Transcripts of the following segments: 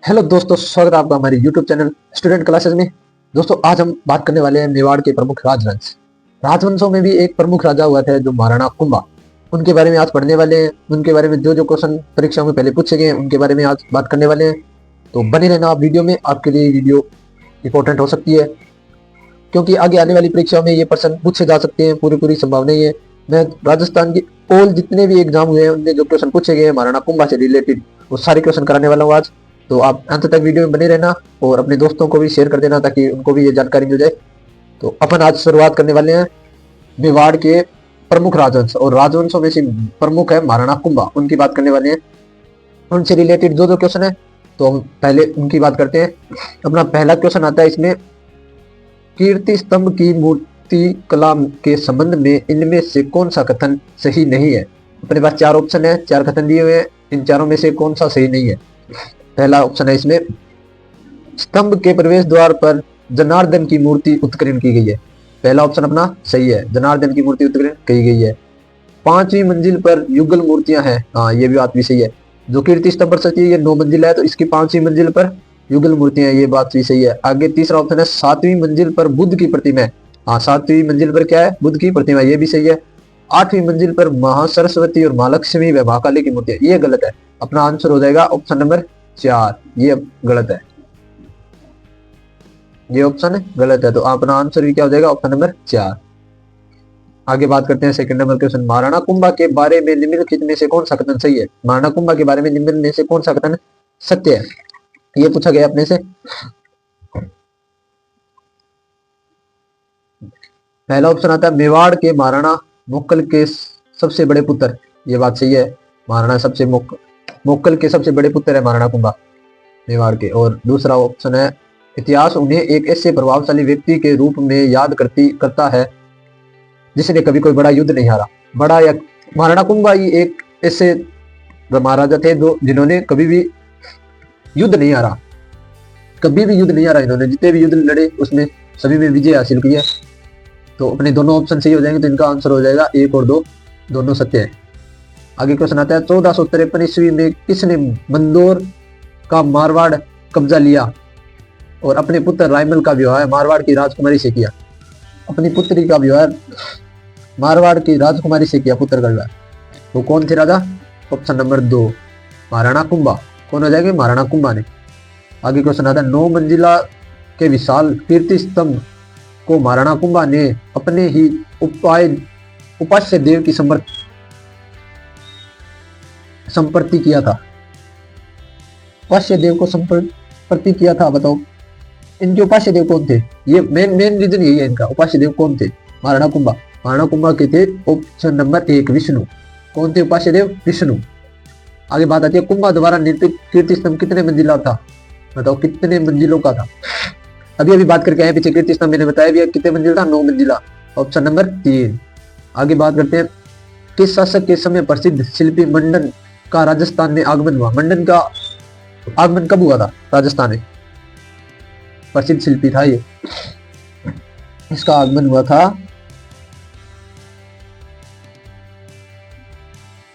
Hello दोस्तों, स्वागत है आपका हमारे YouTube चैनल स्टूडेंट क्लासेस में। दोस्तों, आज हम बात करने वाले हैं मेवाड़ के प्रमुख राजवंश। राजवंशों में भी एक प्रमुख राजा हुआ था जो महाराणा कुंभा। उनके बारे में आज पढ़ने वाले हैं। उनके बारे में जो जो क्वेश्चन परीक्षाओं में पहले पूछे गए हैं उनके बारे में आज बात करने वाले हैं। तो बने रहना आप वीडियो में, आपके लिए वीडियो इंपॉर्टेंट हो सकती है क्योंकि आगे आने वाली परीक्षाओं में ये प्रश्न पूछे जा सकते हैं। पूरी संभावना है। मैं राजस्थान की ऑल जितने भी एग्जाम हुए हैं उनमें जो क्वेश्चन पूछे गए हैं महाराणा कुंभा से रिलेटेड वो सारे क्वेश्चन कराने वाला हूँ आज। तो आप अंत तक वीडियो में बने रहना और अपने दोस्तों को भी शेयर कर देना ताकि उनको भी ये जानकारी मिल जाए। तो अपन आज शुरुआत करने वाले हैं मेवाड़ के प्रमुख राजवंश, और राजवंशों में से प्रमुख है महाराणा कुंभा। उनकी बात करने वाले हैं। उनसे रिलेटेड जो जो क्वेश्चन है तो हम पहले उनकी बात करते हैं। अपना पहला क्वेश्चन आता है इसमें, कीर्ति स्तंभ की मूर्ति कला के संबंध में इनमें से कौन सा कथन सही नहीं है। अपने पास चार ऑप्शन है, चार कथन दिए हुए हैं। इन चारों में से कौन सा सही नहीं है। पहला ऑप्शन है इसमें, स्तंभ के प्रवेश द्वार पर जनार्दन की मूर्ति उत्कीर्ण की गई है। पहला ऑप्शन अपना सही है, जनार्दन की मूर्ति उत्कीर्ण की गई है। पांचवी मंजिल पर युगल मूर्तियां हैं। हाँ, ये भी बात भी सही है। जो कीर्ति स्तंभ पर सची है ये 9 मंजिल है, तो इसकी 5वीं मंजिल पर युगल मूर्तियां, ये बात भी सही है। आगे तीसरा ऑप्शन है, 7वीं मंजिल पर बुद्ध की प्रतिमा है। हाँ, 7वीं मंजिल पर क्या है, बुद्ध की प्रतिमा, ये भी सही है। 8वीं मंजिल पर महासरस्वती और महालक्ष्मी व महाकाली की मूर्तियां, ये गलत है। अपना आंसर हो जाएगा ऑप्शन नंबर 4, ये गलत है। ये ऑप्शन गलत है, तो अपना आंसर भी क्या हो जाएगा, ऑप्शन नंबर 4। आगे बात करते हैं second number question, Maharana Kumbha के बारे में निम्नलिखित में से कौन सा कथन सही है। महाराणा कुंभा के बारे में निम्न में से कौन सा कथन सत्य है, ये पूछा गया अपने से। पहला ऑप्शन आता है, मेवाड़ के महाराणा मोक्कल के सबसे बड़े पुत्र, ये बात सही है। महाराणा मोक्कल के सबसे बड़े पुत्र है महाराणा कुंभा मेवाड़ के। और दूसरा ऑप्शन है, इतिहास उन्हें एक ऐसे प्रभावशाली व्यक्ति के रूप में याद करता है जिसने कभी कोई बड़ा युद्ध नहीं हारा। बड़ा या महाराणा कुंभा ही एक ऐसे महाराजा थे जिन्होंने कभी भी युद्ध नहीं हारा, कभी भी युद्ध नहीं हारा। इन्होंने जितने भी युद्ध लड़े उसमें सभी में विजय हासिल की है। तो अपने दोनों ऑप्शन सही हो जाएंगे, तो इनका आंसर हो जाएगा 1 और 2, दोनों सत्य है। आगे क्वेश्चन आता है, 1453 ईस्वी में किसने मंदोर का मारवाड़ कब्जा लिया और अपने पुत्र रायमल का विवाह मारवाड़ की राजकुमारी से किया। अपनी पुत्री का विवाह मारवाड़ की राजकुमारी से किया, पुत्र का विवाह। वो कौन थे राजा, ऑप्शन नंबर 2 महाराणा कुंभा। कौन हो जाएंगे, महाराणा कुंभा ने। आगे क्वेश्चन आता है, 9 मंजिला के विशाल कीर्ति स्तंभ को महाराणा कुंभा ने अपने ही उपास्य देव की संपत्ति किया था। उपास्य देव को संपत्ति किया था, बताओ इनके उपास्य देव कौन थे। ये मेन रीजन यही है इनका, उपास्य देव कौन थे, महाराणा कुंभा। महाराणा कुंभा के थे ऑप्शन नंबर 1 विष्णु। कौन थे उपास्य देव, विष्णु। आगे बात आती है, कुंभा द्वारा निर्मित कीर्ति स्तंभ कितने मंजिला था, बताओ कितने मंजिलों का था। अभी बात करके आए पीछे, कीर्ति स्तंभ मैंने बताया भी कितने मंजिल था, 9 मंजिला, ऑप्शन नंबर 3। आगे बात करते हैं, किस शासक के समय प्रसिद्ध शिल्पी मंडन का राजस्थान में आगमन हुआ। मंडन का आगमन कब हुआ था राजस्थान में, प्रसिद्ध शिल्पी था ये, इसका आगमन हुआ था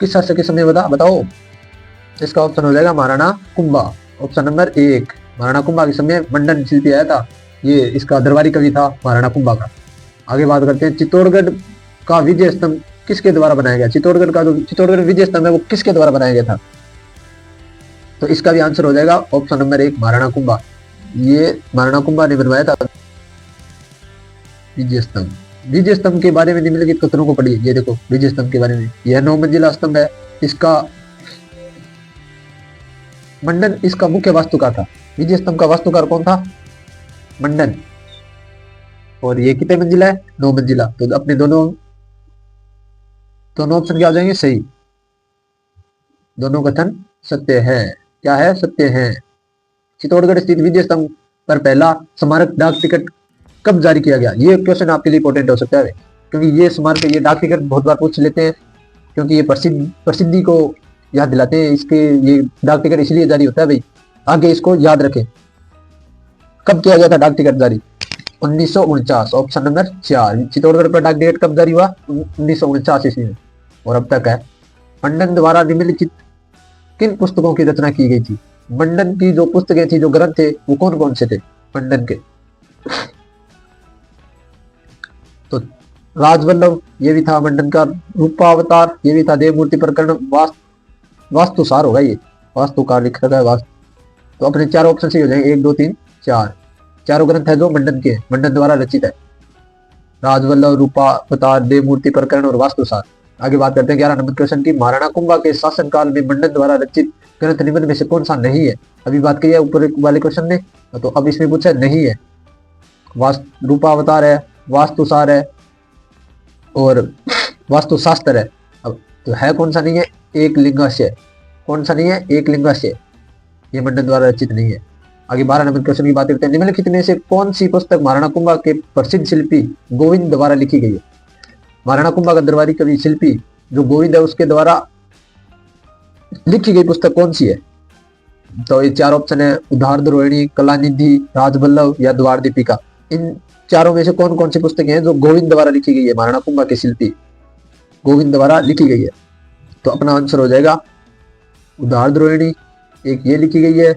किस शासक के समय, बताओ। इसका ऑप्शन हो जाएगा महाराणा कुंभा, ऑप्शन नंबर 1। महाराणा कुंभा के समय मंडन शिल्पी आया था, ये इसका दरबारी कवि था महाराणा कुंभा का। आगे बात करते हैं, चित्तौड़गढ़ का विजय स्तंभ किसके द्वारा बनाया गया। चित्तौड़गढ़ विजय स्तंभ है वो किसके द्वारा बनाया गया था, तो इसका भी आंसर हो जाएगा ऑप्शन नंबर 1 महाराणा कुंभा। ये महाराणा कुंभा ने बनवाया था विजय स्तंभ। विजय स्तंभ के बारे में निम्नलिखित कथनों को पढ़िए। ये देखो विजय स्तंभ के बारे में, यह 9 मंजिला स्तंभ है, इसका मंडन इसका मुख्य वास्तुकार था। विजय स्तंभ का वास्तुकार कौन था, मंडन। और ये कितने मंजिला है, 9 मंजिला। तो अपने दोनों ऑप्शन क्या हो जाएंगे, सही। दोनों कथन सत्य है। क्या है, सत्य है। चित्तौड़गढ़ स्थित विजय स्तंभ पर पहला स्मारक डाक टिकट कब जारी किया गया। ये क्वेश्चन आपके लिए इंपॉर्टेंट हो सकता है क्योंकि ये स्मारक, ये डाक टिकट बहुत बार पूछ लेते हैं क्योंकि ये प्रसिद्धि को याद दिलाते हैं। इसके ये डाक टिकट इसलिए जारी होता है भाई, आगे इसको याद रखें। कब किया गया था डाक टिकट जारी, 1949, ऑप्शन नंबर 4। चित्तौड़गढ़ पर डाक टिकट कब जारी हुआ, 1949 ईस्वी में, और अब तक है। मंडन द्वारा निम्नलिखित किन पुस्तकों की रचना की गई थी। मंडन की जो पुस्तकें थी, जो ग्रंथ थे, वो कौन कौन से थे मंडन के? तो राजवल्लभ ये भी था मंडन का, रूपावतार ये भी था, देवमूर्ति प्रकरण, वास्तुसार होगा ये, वास्तुकार लिख रखा है वास्तु। तो अपने चार ऑप्शन सही हो जाएंगे, 1 2 3 4, चारों ग्रंथ है जो मंडन के, मंडन द्वारा रचित है। राजवल्लभ, रूपावतार, देवमूर्ति प्रकरण और वास्तुसार। आगे बात करते हैं 11 नंबर क्वेश्चन की। महाराणा कुंभा के शासनकाल में मंडन द्वारा रचित ग्रंथ निम्न में से कौन सा नहीं है? अभी बात की है ऊपर वाले क्वेश्चन में, तो अब इसमें पूछा नहीं है। रूपावतार है, वास्तुसार है और वास्तुशास्त्र है। अब तो है कौन सा नहीं है? एक लिंगाशय। कौन सा नहीं है? एक लिंगाशय, ये मंडन द्वारा रचित नहीं है। आगे 12 नंबर क्वेश्चन की बात करते हैं। निम्नलिखित में से कौन सी पुस्तक महाराणा कुंभा के प्रसिद्ध शिल्पी गोविंद द्वारा लिखी गई है? महाराणा कुंभा का दरबारी कवि शिल्पी जो गोविंद है उसके द्वारा लिखी गई पुस्तक कौन सी है? तो ये चार ऑप्शन है, उदार रोहिणी, कलानिधि, राजवल्लभ या द्वार दीपिका। इन चारों में से कौन कौन सी पुस्तकें हैं जो गोविंद द्वारा लिखी गई है, महाराणा कुंभा के शिल्पी गोविंद द्वारा लिखी गई है? तो अपना आंसर हो जाएगा उदार रोहिणी, एक ये लिखी गई है,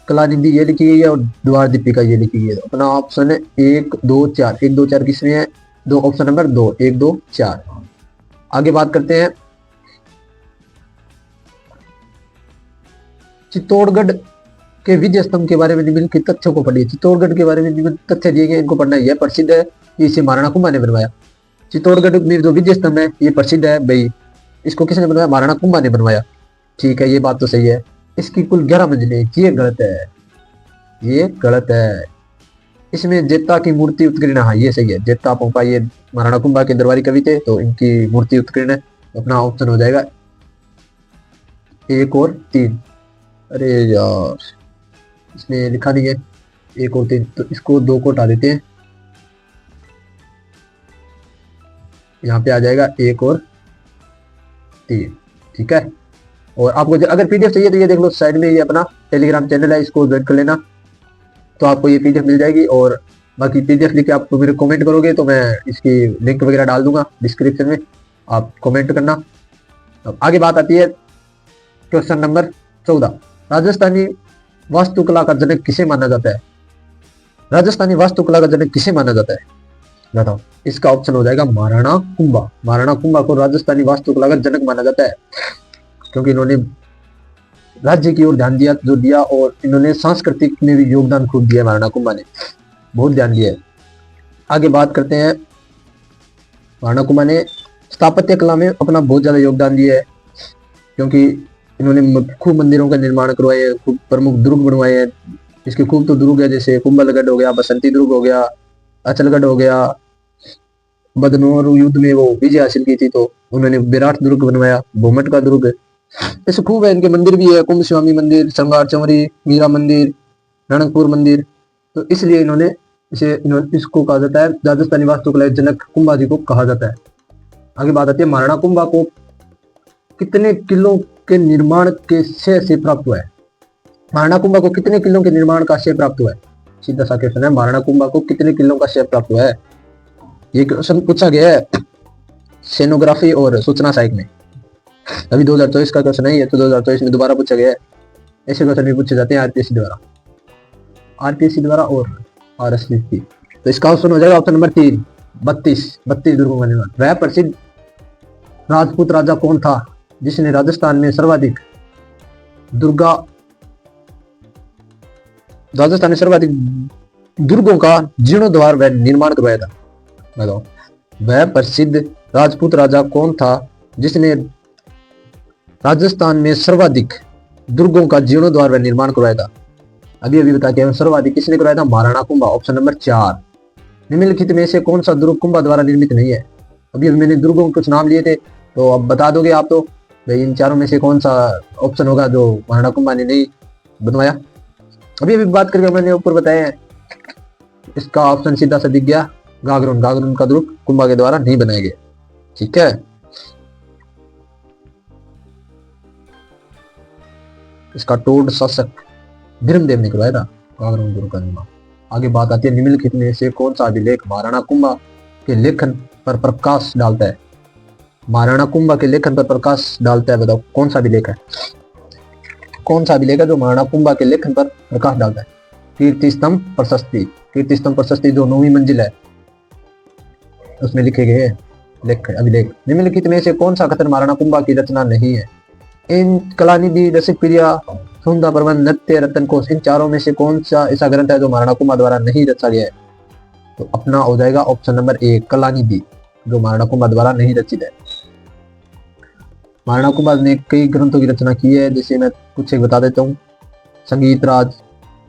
कलानिधि ये लिखी गई है और द्वार दीपिका ये लिखी गई है। अपना ऑप्शन है 1 2 4। 1 2 4 किसमें है? दो, ऑप्शन नंबर 2, 1 2 4। आगे बात करते हैं चित्तौड़गढ़ के विजय स्तंभ के बारे में निम्नलिखित तथ्यों को पढ़िए। चित्तौड़गढ़ के बारे में निम्नलिखित तथ्य दिए गए, इनको पढ़ना। यह प्रसिद्ध है, इसे महाराणा कुंभा ने बनवाया। चित्तौड़गढ़ में जो विजय स्तंभ है ये प्रसिद्ध है भाई, इसको किसने बनवाया? महाराणा कुंभा ने बनवाया। ठीक है, ये बात तो सही है। इसकी कुल 11 मंजिलें, ये गलत है, ये गलत है। इसमें जेता की मूर्ति उत्कीर्ण, हाँ ये सही है। जेता पोपा ये महाराणा कुंभा के दरबारी कवि थे, तो इनकी मूर्ति उत्कीर्ण है। अपना ऑप्शन हो जाएगा 1 और 3। अरे यार, इसमें लिखा नहीं है 1 और 3, तो इसको 2 को हटा देते हैं। यहाँ पे आ जाएगा 1 और 3। ठीक है, और आपको अगर पीडीएफ चाहिए तो ये देख लो साइड में, ये अपना टेलीग्राम चैनल है, इसको ज्वाइन कर लेना, तो आपको ये पीडीएफ मिल जाएगी। और बाकी पीडीएफ लिख के आप मेरे कमेंट करोगे तो मैं इसकी लिंक वगैरह डाल दूंगा डिस्क्रिप्शन में, आप कमेंट करना। अब आगे बात आती है क्वेश्चन नंबर 14। राजस्थानी वास्तुकला का जनक किसे माना जाता है? राजस्थानी वास्तुकला का जनक किसे माना जाता है? बताओ। इसका ऑप्शन हो जाएगा महाराणा कुंभा। महाराणा कुंभा को राजस्थानी वास्तुकला का जनक माना जाता है, क्योंकि इन्होंने राज्य की ओर ध्यान दिया जो दिया, और इन्होंने सांस्कृतिक में भी योगदान खूब दिया। महाराणा कुंभा ने बहुत ध्यान दिया है। आगे बात करते हैं, महाराणा कुंभा ने स्थापत्य कला में अपना बहुत ज्यादा योगदान दिया है, क्योंकि इन्होंने खूब मंदिरों का निर्माण करवाए हैं, खूब प्रमुख दुर्ग बनवाए हैं। इसके खूब तो दुर्ग है, जैसे कुंभलगढ़ हो गया, बसंती दुर्ग हो गया, अचलगढ़ हो गया। बदनौर युद्ध में वो विजय हासिल की थी, तो उन्होंने विराट दुर्ग बनवाया, भूमट का दुर्ग। ऐसे खूब है, इनके मंदिर भी है, कुंभ स्वामी मंदिर, श्रृंगार चंवरी, मीरा मंदिर, रणकपुर मंदिर। तो इसलिए इसको कहा जाता है राजस्थानी वास्तुकला जनक कुंभा जी को कहा जाता है। आगे बात आती है, महाराणा कुंभा को कितने किलों के निर्माण के श्रेय से प्राप्त हुआ है? महाराणा कुंभा को कितने किलों के निर्माण का श्रेय प्राप्त हुआ है? सीधा सा क्वेश्चन है, महाराणा कुंभा को कितने किलों का श्रेय प्राप्त हुआ है? ये क्वेश्चन पूछा गया है सेनोग्राफी और सूचना साहित्य में। अभी 2024 का क्वेश्चन है ये, तो 2024 में दोबारा पूछा गया है। ऐसे क्वेश्चन भी पूछे जाते हैं आरपीएससी द्वारा और आरएसपी। तो इसका ऑप्शन हो जाएगा ऑप्शन नंबर 3, 32 दुर्गों का निर्माण। वह प्रसिद्ध राजपूत राजा कौन था जिसने राजस्थान में सर्वाधिक दुर्गों का जीर्णोद्धार व निर्माण करवाया था? बताओ, वह प्रसिद्ध राजपूत राजा कौन था जिसने राजस्थान में सर्वाधिक दुर्गों का जीर्णोद्धार व निर्माण करवाया था? अभी बता के सर्वाधिक किसने करवाया था? महाराणा कुंभा। Option number 4। निम्नलिखित में से कौन सा दुर्ग कुंभा द्वारा निर्मित नहीं है? अभी मैंने दुर्गों के कुछ नाम लिए थे, तो अब बता दोगे आप तो भाई इन चारों में से कौन सा ऑप्शन होगा जो महाराणा कुंभा ने नहीं बनवाया? अभी बात करके मैंने ऊपर बताया है, इसका ऑप्शन सीधा सा दिख गया, गागरोन का दुर्ग कुंभा के द्वारा नहीं बनाए गए। ठीक है, इसका टोड शासक धर्मदेव ने करवाया था गागरोन दुर्ग का निर्माण। आगे बात आती है, निम्नलिखित में से कौन सा अभिलेख महाराणा कुंभा के लेखन पर प्रकाश डालता है? महाराणा कुंभा के लेखन पर प्रकाश डालता है, बताओ कौन सा अभिलेख है? कौन सा अभिलेख है जो महाराणा कुंभा के लेखन पर प्रकाश डालता है? कीर्ति स्तंभ प्रशस्ति। कीर्ति स्तंभ प्रशस्ति जो 9वीं मंजिल है उसमें लिखे गए लेख अभिलेख। निम्नलिखित में से कौन सा कथन महाराणा कुंभा की रचना नहीं है? इन कलानिधि, रसिक प्रिया, सुंदर प्रबंध, नृत्य, रतन कोश, इन चारों में से कौन सा ऐसा ग्रंथ है जो महाराणा कुंभा द्वारा नहीं रचा गया है? तो अपना हो जाएगा ऑप्शन नंबर 1 कलानिधि, जो महाराणा कुंभा द्वारा नहीं रचित है। महाराणा कुंभा ने कई ग्रंथों की रचना की है, जैसे मैं कुछ एक बता देता हूँ। संगीत राज,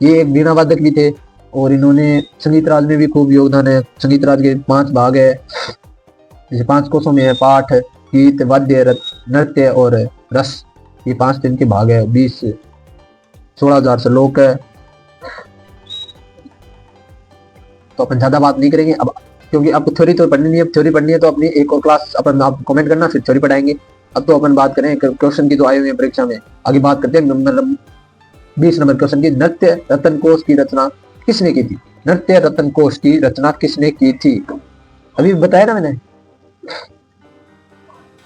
ये एक वीणा वादक भी थे और इन्होंने संगीत राज में भी खूब योगदान है। संगीत राज के 5 भाग है, जैसे 5 कोशों में है पाठ, गीत, वाद्य, नृत्य और रस। ये 5 दिन के भाग है, 16,000 श्लोक है। तो अपन ज्यादा बात नहीं करेंगे अब, क्योंकि आपको थ्योरी तो पढ़नी नहीं है। थ्योरी पढ़नी है तो अपनी एक और क्लास अपन आप कमेंट करना, फिर थ्योरी पढ़ाएंगे। अब तो अपन बात करें क्वेश्चन की जो आए हुए हैं परीक्षा में। आगे बात करते हैं मतलब 20 नंबर क्वेश्चन की। नृत्य रतन कोश की रचना किसने की थी? नृत्य रतन कोश की रचना किसने की थी? अभी बताया ना मैंने,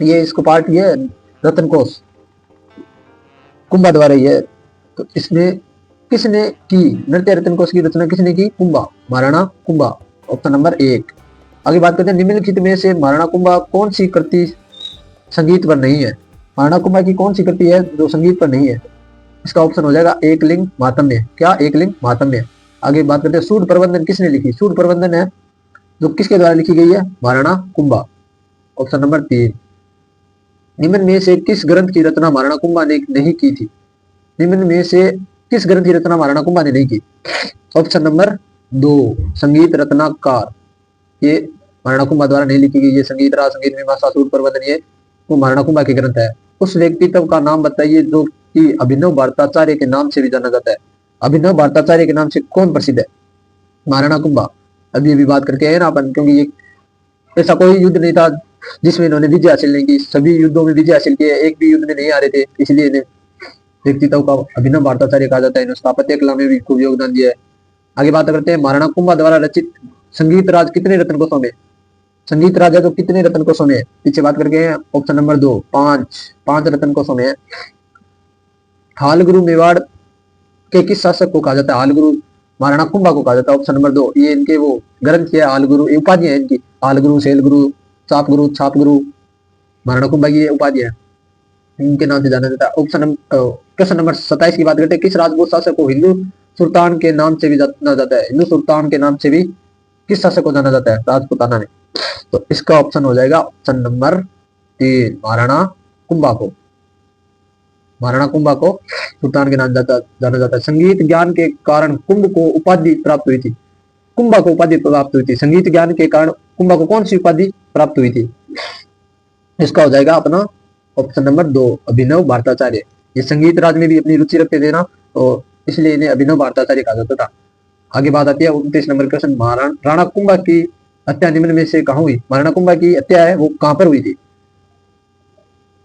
ये इसको पार्ट ये रतन कोश कुंभा द्वारा ही है। तो इसमें किसने की? नृत्य रतन कोश की रचना किसने की? Kumbha, Maharana Kumbha, option number 1। आगे बात करते हैं निम्नलिखित में से महाराणा कुंभा कौन सी कृति संगीत पर नहीं है? महाराणा कुंभा की कौन सी कृति है जो संगीत पर नहीं है? इसका ऑप्शन हो जाएगा एकलिंग महात्म्य। क्या? एकलिंग महात्म्य। आगे बात करते हैं सूड प्रबंधन किसने लिखी? सूड प्रबंधन है जो किसके द्वारा लिखी गई है? Maharana Kumbha, option number 3। निम्न में से किस ग्रंथ की रचना महाराणा कुंभा ने नहीं की थी? निम्न में से किस ग्रंथ की रचना महाराणा कुंभा ने नहीं की? ऑप्शन नंबर 2 संगीत रत्नाकर। ये महाराणा कुंभा द्वारा नहीं लिखी गई। ये संगीत राज, संगीत मीमांसा, सूड प्रबंधन, ये वो महाराणा कुंभा के ग्रंथ है। उस व्यक्तित्व का नाम बताइए जो कि अभिनव भारताचार्य के नाम से भी जाना जाता है। अभिनव भारताचार्य के नाम से कौन प्रसिद्ध है? महाराणा कुंभा। अभी अभी बात करके आए ना अपन, क्योंकि ये ऐसा कोई युद्ध नहीं था जिसमें इन्होंने विजय हासिल नहीं की। सभी युद्धों में विजय हासिल किए, एक भी युद्ध में नहीं आ रहे थे, इसलिए इन्हें व्यक्तित्व का अभिनव भारताचार्य कहा जाता है। इन्होंने स्थापत्य कला में भी खूब योगदान दिया है। आगे बात करते हैं महाराणा कुंभा द्वारा रचित संगीत राज कितने रत्न कोशों में? संगीत राज है तो कितने रत्न कोशों में? पीछे बात करके ऑप्शन नंबर 2 5 रत्न कोशों में है। हाल गुरु मेवाड़ के किस शासक को कहा जाता है? हाल गुरु महाराणा कुंभा को कहा जाता है, ऑप्शन नंबर 2। ये इनके वो ग्रंथ है हाल गुरु, उपाधियां है इनकी, हाल गुरु, शैल गुरु, चाप गुरु, छाप गुरु। महाराणा कुंभा की उपाधि है, इनके नाम से जाना जाता है। क्वेश्चन नंबर 27 की बात करते हैं। किस राजपूत शासक को हिंदू सुल्तान के नाम से भी जाना जाता है? हिंदू सुल्तान के नाम से भी किस शासक को जाना जाता है? राजपूताना में। तो इसका ऑप्शन हो जाएगा ऑप्शन नंबर 3 महाराणा कुंभा को। महाराणा कुंभा को सुल्तान के नाम जाना जाता है। संगीत ज्ञान के कारण कुंभ को उपाधि प्राप्त हुई थी। कुंभा को उपाधि प्राप्त हुई थी। संगीत ज्ञान के कारण कुंभा को कौन सी उपाधि प्राप्त हुई थी? इसका हो जाएगा अपना ऑप्शन नंबर 2 अभिनव भारताचार्य। ये संगीत राज में भी अपनी रुचि रखते थे ना, तो इसलिए इन्हें अभिनव भारताचार्य कहा जाता था। आगे बात आती है 29 नंबर क्वेश्चन। राणा कुंभा की हत्या निम्न में से कहाँ हुई? महाराणा कुंभा की हत्या है वो कहां पर हुई थी?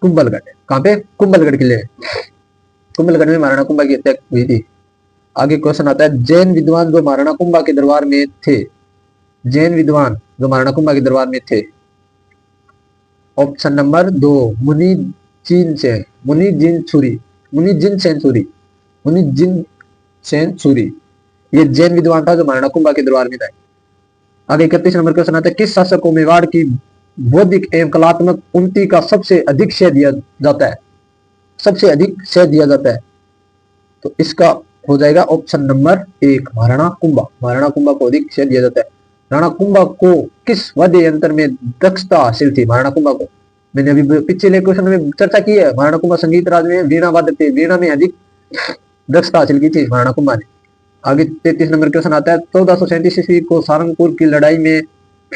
कुंभलगढ़। कहां पे? कुंभलगढ़ किले। कुंभलगढ़ में महाराणा कुंभा की हत्या हुई थी। आगे क्वेश्चन आता है जैन विद्वान जो महाराणा कुंभा के दरबार में थे। जैन विद्वान जो महाराणा कुंभा के दरबार में थे, ऑप्शन नंबर 2 मुनि जिन सेन, मुनि जिन सूरी, मुनि जिन सेन सूरी, मुनि जिन सेन सूरी। ये जैन विद्वान था जो महाराणा कुंभा के दरबार में था। आगे 31 नंबर क्वेश्चन आता है किस शासक को मेवाड़ की बौद्धिक एवं कलात्मक उन्नति का सबसे अधिक श्रेय दिया जाता है? सबसे अधिक श्रेय दिया जाता है, तो इसका हो जाएगा ऑप्शन नंबर 1 महाराणा कुंभा। महाराणा कुंभा को अधिक श्रेय दिया जाता है। राणा कुंभा को किस वाद्य यंत्र में दक्षता हासिल थी? महाराणा कुंभा को मैंने अभी पिछले क्वेश्चन में चर्चा की है। महाराणा कुंभा संगीत राज में वीणा वादक थे, वीणा में अधिक दक्षता हासिल की थी महाराणा कुंभा ने। आगे 33 नंबर क्वेश्चन आता है 1437 ईस्वी को सारंगपुर की लड़ाई में